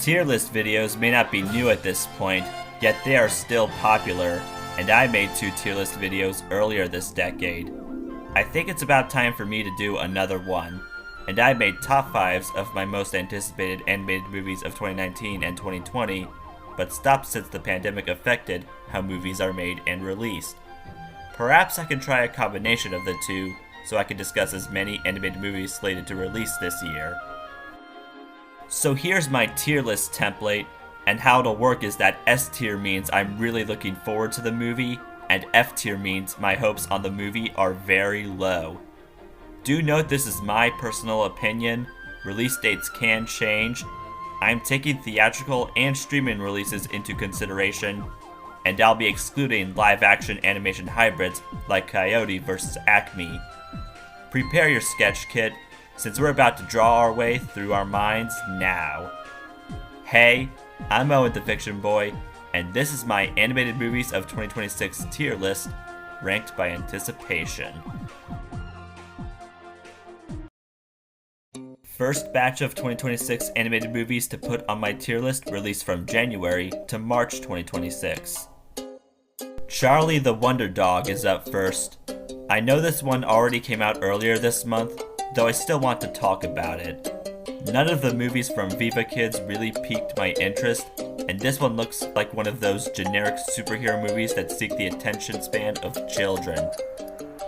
Tier list videos may not be new at this point, yet they are still popular, and I made 2 tier list videos earlier this decade. I think it's about time for me to do another one, and I made top 5s of my most anticipated animated movies of 2019 and 2020, but stopped since the pandemic affected how movies are made and released. Perhaps I can try a combination of the two, so I can discuss as many animated movies slated to release this year. So here's my tier list template, and how it'll work is that S tier means I'm really looking forward to the movie, and F tier means my hopes on the movie are very low. Do note this is my personal opinion, release dates can change. I'm taking theatrical and streaming releases into consideration, and I'll be excluding live action animation hybrids like Coyote vs. Acme. Prepare your sketch kit, since we're about to draw our way through our minds now. Hey, I'm Owen the Fictionboy, and this is my animated movies of 2026 tier list, ranked by anticipation. First batch of 2026 animated movies to put on my tier list released from January to March 2026. Charlie the Wonder Dog is up first. I know this one already came out earlier this month, though I still want to talk about it. None of the movies from Viva Kids really piqued my interest, and this one looks like one of those generic superhero movies that seek the attention span of children.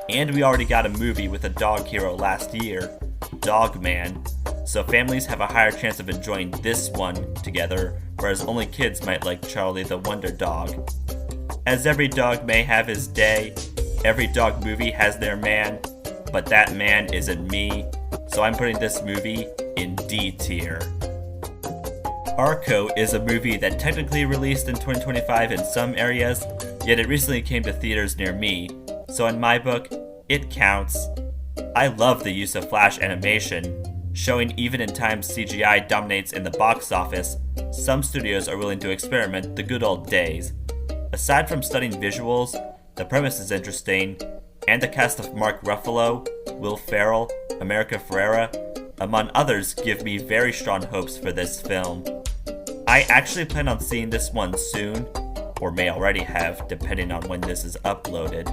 And we already got a movie with a dog hero last year, Dog Man, so families have a higher chance of enjoying this one together, whereas only kids might like Charlie the Wonder Dog. As every dog may have his day, every dog movie has their man, but that man isn't me, so I'm putting this movie in D tier. Arco is a movie that technically released in 2025 in some areas, yet it recently came to theaters near me, so in my book, it counts. I love the use of flash animation, showing even in times CGI dominates in the box office, some studios are willing to experiment the good old days. Aside from stunning visuals, the premise is interesting, and the cast of Mark Ruffalo, Will Ferrell, America Ferrera, among others, give me very strong hopes for this film. I actually plan on seeing this one soon, or may already have, depending on when this is uploaded,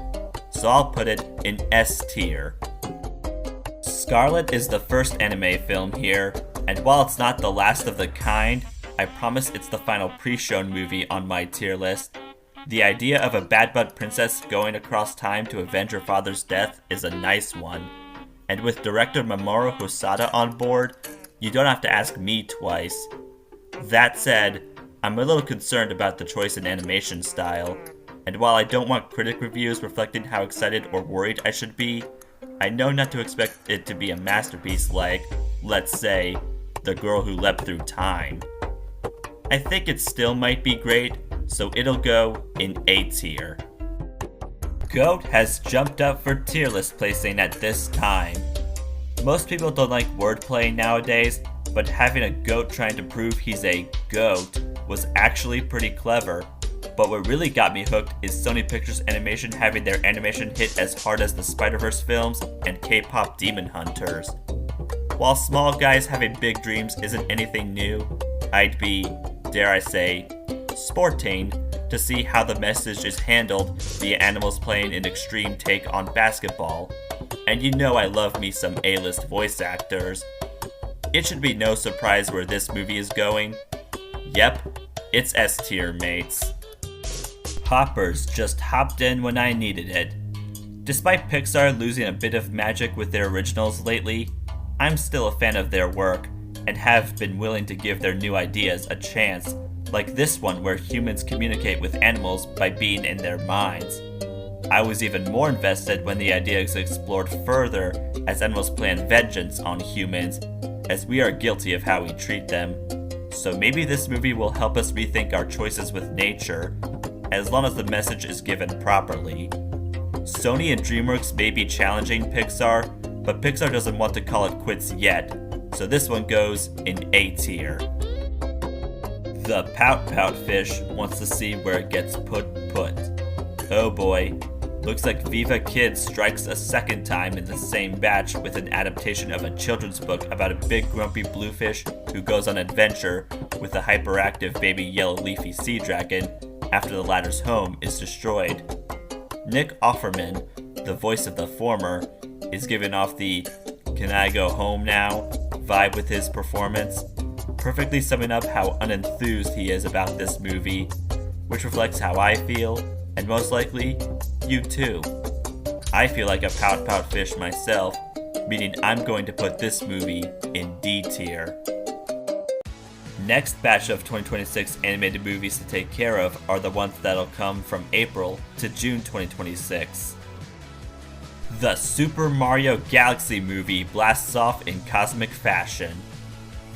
so I'll put it in S tier. Scarlet is the first anime film here, and while it's not the last of the kind, I promise it's the final pre-shown movie on my tier list. The idea of a bad bud princess going across time to avenge her father's death is a nice one, and with director Mamoru Hosoda on board, you don't have to ask me twice. That said, I'm a little concerned about the choice in animation style, and while I don't want critic reviews reflecting how excited or worried I should be, I know not to expect it to be a masterpiece like, let's say, The Girl Who Leapt Through Time. I think it still might be great, so it'll go in A tier. Goat has jumped up for tier list placing at this time. Most people don't like wordplay nowadays, but having a goat trying to prove he's a goat was actually pretty clever. But what really got me hooked is Sony Pictures Animation having their animation hit as hard as the Spider-Verse films and K-pop Demon Hunters. While small guys having big dreams isn't anything new, I'd be, dare I say, sporting to see how the message is handled via animals playing an extreme take on basketball. And you know I love me some A-list voice actors. It should be no surprise where this movie is going. Yep, it's S tier, mates. Hoppers just hopped in when I needed it. Despite Pixar losing a bit of magic with their originals lately, I'm still a fan of their work, and have been willing to give their new ideas a chance, like this one where humans communicate with animals by being in their minds. I was even more invested when the idea is explored further as animals plan vengeance on humans, as we are guilty of how we treat them. So maybe this movie will help us rethink our choices with nature, as long as the message is given properly. Sony and DreamWorks may be challenging Pixar, but Pixar doesn't want to call it quits yet, so this one goes in A tier. The Pout Pout Fish wants to see where it gets put. Oh boy, Looks like Viva Kids strikes a second time in the same batch with an adaptation of a children's book about a big grumpy bluefish who goes on adventure with a hyperactive baby yellow leafy sea dragon after the latter's home is destroyed. Nick Offerman, the voice of the former, is giving off the "can I go home now" vibe with his performance, perfectly summing up how unenthused he is about this movie, which reflects how I feel, and most likely, you too. I feel like a pout fish myself, meaning I'm going to put this movie in D tier. Next batch of 2026 animated movies to take care of are the ones that'll come from April to June 2026. The Super Mario Galaxy movie blasts off in cosmic fashion.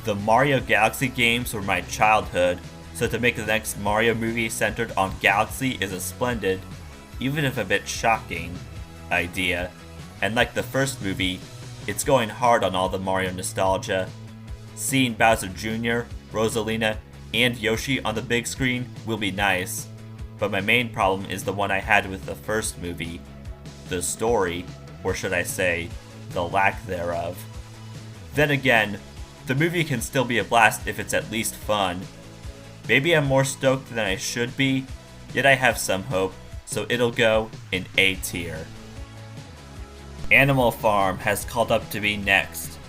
The Mario Galaxy games were my childhood, so to make the next Mario movie centered on Galaxy is a splendid, even if a bit shocking, idea. And like the first movie, it's going hard on all the Mario nostalgia. Seeing Bowser Jr., Rosalina, and Yoshi on the big screen will be nice, but my main problem is the one I had with the first movie. The story, or should I say, the lack thereof. Then again, the movie can still be a blast if it's at least fun. Maybe I'm more stoked than I should be, yet I have some hope, so it'll go in A tier. Animal Farm has called up to be next.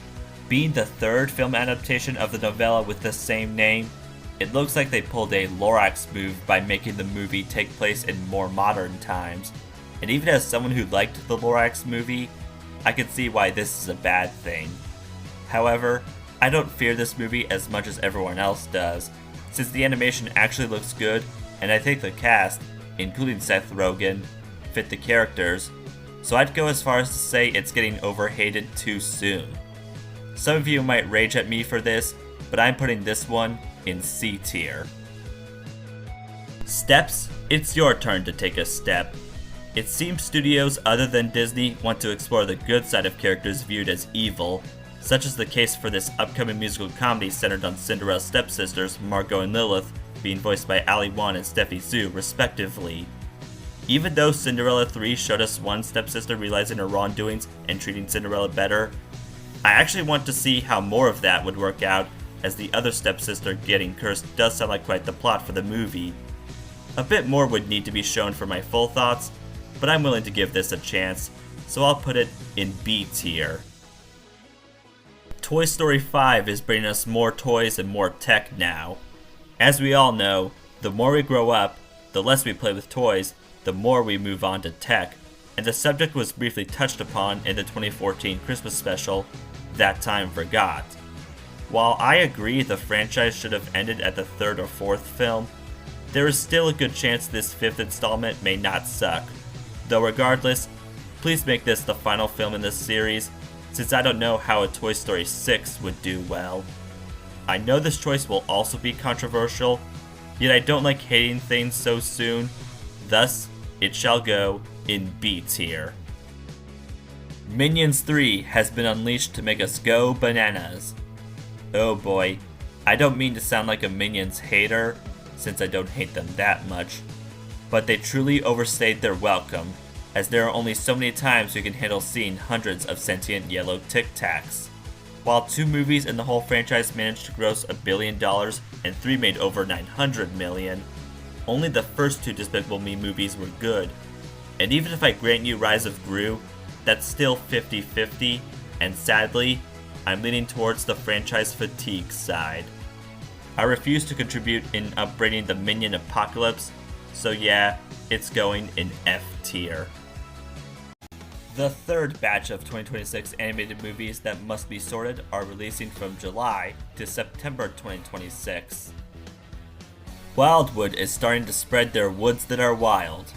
Being the third film adaptation of the novella with the same name, it looks like they pulled a Lorax move by making the movie take place in more modern times. And even as someone who liked the Lorax movie, I can see why this is a bad thing. However, I don't fear this movie as much as everyone else does, since the animation actually looks good, and I think the cast, including Seth Rogen, fit the characters, so I'd go as far as to say it's getting overhated too soon. Some of you might rage at me for this, but I'm putting this one in C tier. Steps, it's your turn to take a step. It seems studios other than Disney want to explore the good side of characters viewed as evil, such as the case for this upcoming musical comedy centered on Cinderella's stepsisters, Margot and Lilith, being voiced by Ali Wong and Steffi Su, respectively. Even though Cinderella 3 showed us one stepsister realizing her wrongdoings and treating Cinderella better, I actually want to see how more of that would work out, as the other stepsister getting cursed does sound like quite the plot for the movie. A bit more would need to be shown for my full thoughts, but I'm willing to give this a chance, so I'll put it in B tier. Toy Story 5 is bringing us more toys and more tech now. As we all know, the more we grow up, the less we play with toys, the more we move on to tech, and the subject was briefly touched upon in the 2014 Christmas special, That Time Forgot. While I agree the franchise should have ended at the third or fourth film, there is still a good chance this fifth installment may not suck. Though regardless, please make this the final film in this series, since I don't know how a Toy Story 6 would do well. I know this choice will also be controversial, yet I don't like hating things so soon, thus, it shall go in B tier. Minions 3 has been unleashed to make us go bananas. Oh boy, I don't mean to sound like a Minions hater, since I don't hate them that much, but they truly overstayed their welcome, as there are only so many times we can handle seeing hundreds of sentient yellow Tic Tacs. While 2 movies in the whole franchise managed to gross $1 billion and 3 made over $900 million, only the first 2 Despicable Me movies were good, and even if I grant you Rise of Gru, that's still 50-50, and sadly, I'm leaning towards the franchise fatigue side. I refuse to contribute in upbraiding the Minion apocalypse, so yeah, it's going in F tier. The third batch of 2026 animated movies that must be sorted are releasing from July to September 2026. Wildwood is starting to spread their woods that are wild.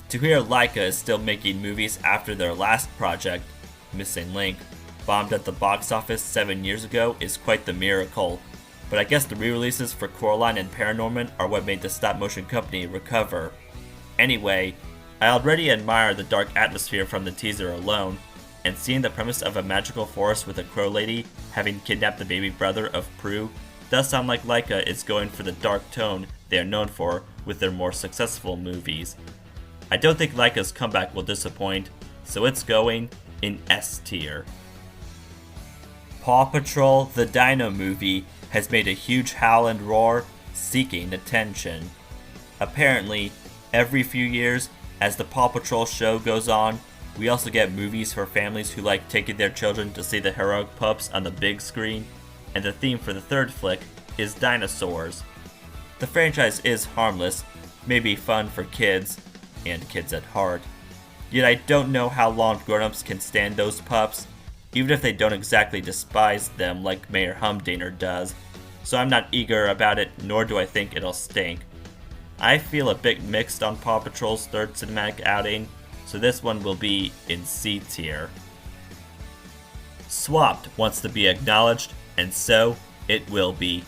To hear Laika is still making movies after their last project, Missing Link, bombed at the box office 7 years ago is quite the miracle, but I guess the re-releases for Coraline and Paranorman are what made the stop-motion company recover. Anyway, I already admire the dark atmosphere from the teaser alone, and seeing the premise of a magical forest with a crow lady having kidnapped the baby brother of Prue does sound like Laika is going for the dark tone they are known for with their more successful movies. I don't think Laika's comeback will disappoint, so it's going in S tier. Paw Patrol The Dino Movie has made a huge howl and roar, seeking attention. Apparently, every few years, as the Paw Patrol show goes on, we also get movies for families who like taking their children to see the heroic pups on the big screen, and the theme for the third flick is dinosaurs. The franchise is harmless, maybe fun for kids, and kids at heart. Yet I don't know how long grown-ups can stand those pups, even if they don't exactly despise them like Mayor Humdinger does, so I'm not eager about it, nor do I think it'll stink. I feel a bit mixed on Paw Patrol's third cinematic outing, so this one will be in C tier. Swapped wants to be acknowledged, and so it will be.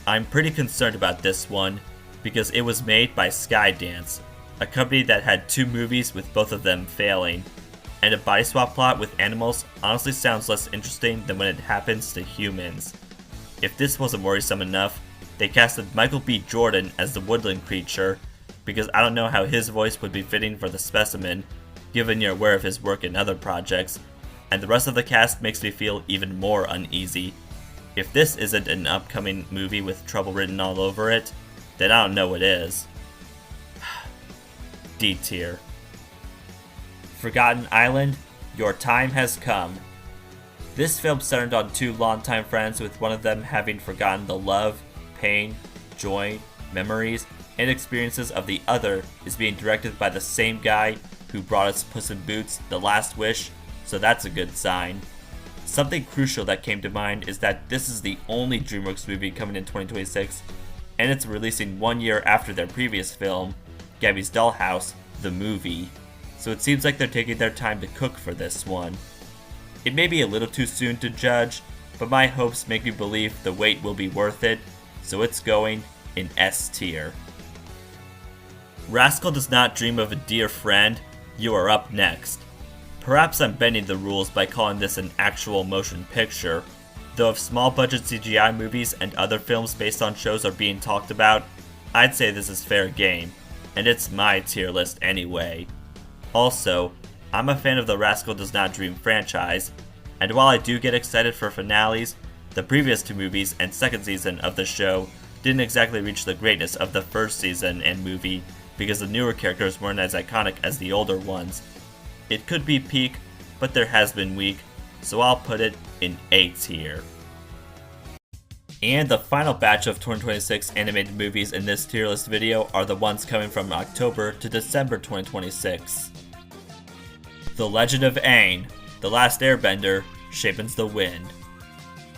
I'm pretty concerned about this one, because it was made by Skydance, a company that had 2 movies with both of them failing, and a body swap plot with animals honestly sounds less interesting than when it happens to humans. If this wasn't worrisome enough, they casted Michael B. Jordan as the woodland creature, because I don't know how his voice would be fitting for the specimen, given you're aware of his work in other projects, and the rest of the cast makes me feel even more uneasy. If this isn't an upcoming movie with trouble written all over it, then I don't know what is. D tier. Forgotten Island, Your Time Has Come. This film centered on 2 longtime friends, with one of them having forgotten the love, pain, joy, memories, and experiences of the other is being directed by the same guy who brought us Puss in Boots: The Last Wish, so that's a good sign. Something crucial that came to mind is that this is the only DreamWorks movie coming in 2026, and it's releasing 1 year after their previous film, Gabby's Dollhouse, the movie, so it seems like they're taking their time to cook for this one. It may be a little too soon to judge, but my hopes make me believe the wait will be worth it, so it's going in S tier. Rascal Does Not Dream of a Dear Friend, you are up next. Perhaps I'm bending the rules by calling this an actual motion picture, though if small budget CGI movies and other films based on shows are being talked about, I'd say this is fair game, and it's my tier list anyway. Also, I'm a fan of the Rascal Does Not Dream franchise, and while I do get excited for finales, the previous 2 movies and second season of the show didn't exactly reach the greatness of the first season and movie because the newer characters weren't as iconic as the older ones. It could be peak, but there has been weak, so I'll put it in A tier. And the final batch of 2026 animated movies in this tier list video are the ones coming from October to December 2026. The Legend of Aang, The Last Airbender, Shapens the Wind.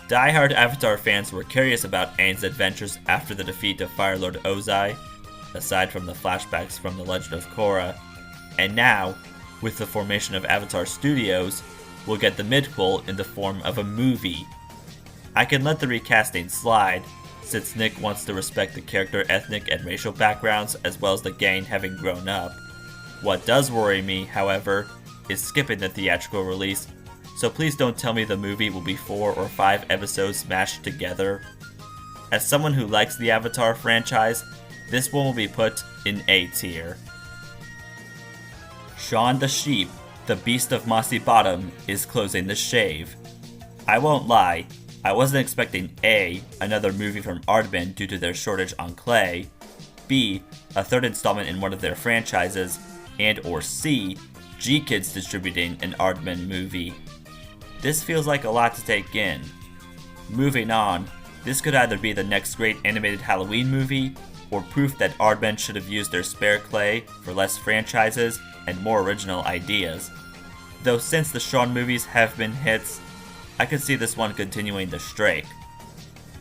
Die-hard Avatar fans were curious about Aang's adventures after the defeat of Fire Lord Ozai, aside from the flashbacks from The Legend of Korra, and now, with the formation of Avatar Studios, we'll get the midquel in the form of a movie. I can let the recasting slide, since Nick wants to respect the character ethnic and racial backgrounds as well as the gang having grown up. What does worry me, however, is skipping the theatrical release, so please don't tell me the movie will be 4 or 5 episodes smashed together. As someone who likes the Avatar franchise, this one will be put in A tier. Shaun the Sheep, The Beast of Mossy Bottom, is closing the shave. I won't lie, I wasn't expecting A, another movie from Aardman due to their shortage on clay, B, a third installment in one of their franchises, and or C, G-Kids distributing an Aardman movie. This feels like a lot to take in. Moving on, this could either be the next great animated Halloween movie, or proof that Aardman should have used their spare clay for less franchises and more original ideas. Though since the Shaun movies have been hits, I could see this one continuing the streak.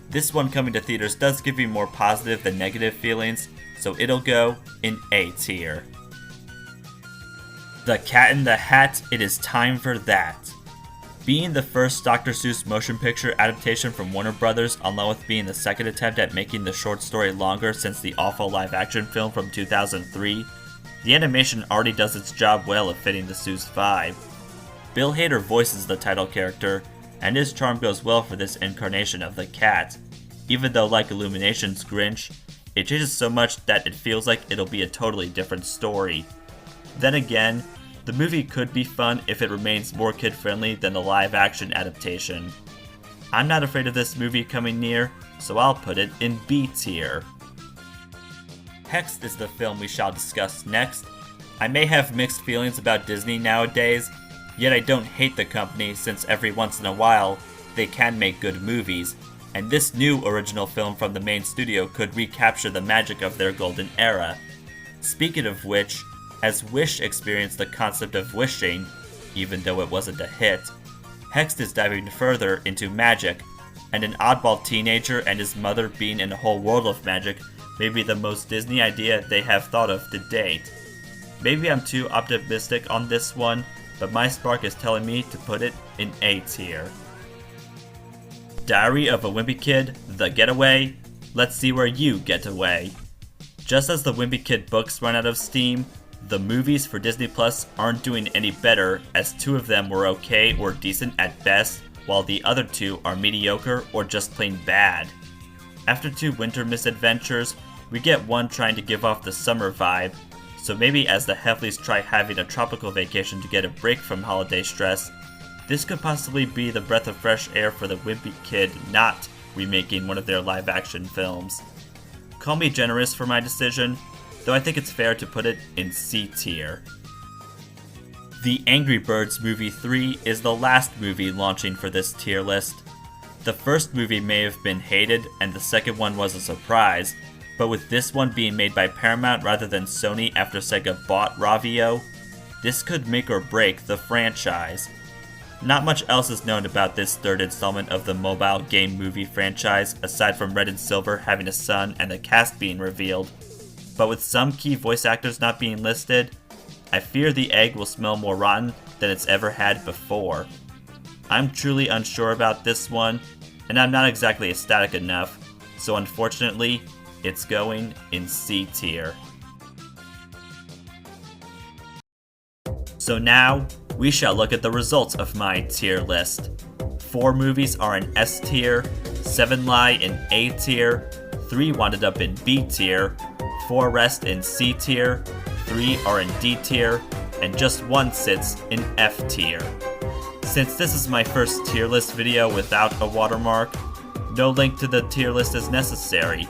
This one coming to theaters does give me more positive than negative feelings, so it'll go in A tier. The Cat in the Hat, It Is Time for That. Being the first Dr. Seuss motion picture adaptation from Warner Brothers, along with being the second attempt at making the short story longer since the awful live-action film from 2003, the animation already does its job well of fitting the Seuss vibe. Bill Hader voices the title character, and his charm goes well for this incarnation of the cat, even though like Illumination's Grinch, it changes so much that it feels like it'll be a totally different story. Then again, the movie could be fun if it remains more kid-friendly than the live-action adaptation. I'm not afraid of this movie coming near, so I'll put it in B tier. Hex is the film we shall discuss next. I may have mixed feelings about Disney nowadays, yet I don't hate the company since every once in a while they can make good movies, and this new original film from the main studio could recapture the magic of their golden era. Speaking of which, as Wish experienced the concept of wishing, even though it wasn't a hit, Hex is diving further into magic, and an oddball teenager and his mother being in a whole world of magic may be the most Disney idea they have thought of to date. Maybe I'm too optimistic on this one, but my spark is telling me to put it in A tier. Diary of a Wimpy Kid, The Getaway. Let's see where you get away. Just as the Wimpy Kid books run out of steam, the movies for Disney Plus aren't doing any better, as 2 of them were okay or decent at best, while the other 2 are mediocre or just plain bad. After 2 winter misadventures, we get one trying to give off the summer vibe, so maybe as the Heffleys try having a tropical vacation to get a break from holiday stress, this could possibly be the breath of fresh air for the Wimpy Kid not remaking one of their live-action films. Call me generous for my decision, though I think it's fair to put it in C tier. The Angry Birds Movie 3 is the last movie launching for this tier list. The first movie may have been hated, and the second one was a surprise, but with this one being made by Paramount rather than Sony after Sega bought Ravio, this could make or break the franchise. Not much else is known about this third installment of the mobile game movie franchise, aside from Red and Silver having a son and the cast being revealed. But with some key voice actors not being listed, I fear the egg will smell more rotten than it's ever had before. I'm truly unsure about this one, and I'm not exactly ecstatic enough, so unfortunately, it's going in C tier. So now, we shall look at the results of my tier list. 4 movies are in S tier, 7 lie in A tier, 3 wound up in B tier, 4 rest in C tier, 3 are in D tier, and just 1 sits in F tier. Since this is my first tier list video without a watermark, no link to the tier list is necessary.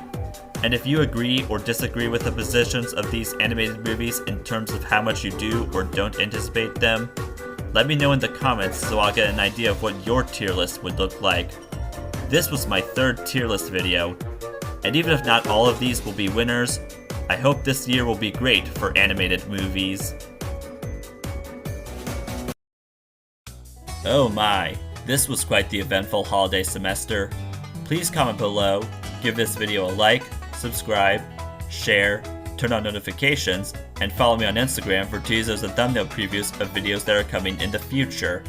And if you agree or disagree with the positions of these animated movies in terms of how much you do or don't anticipate them, let me know in the comments so I'll get an idea of what your tier list would look like. This was my 3rd tier list video, and even if not all of these will be winners, I hope this year will be great for animated movies. Oh my, this was quite the eventful holiday semester. Please comment below, give this video a like, subscribe, share, turn on notifications, and follow me on Instagram for teasers and thumbnail previews of videos that are coming in the future.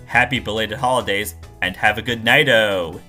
Happy belated holidays, and have a good night-o!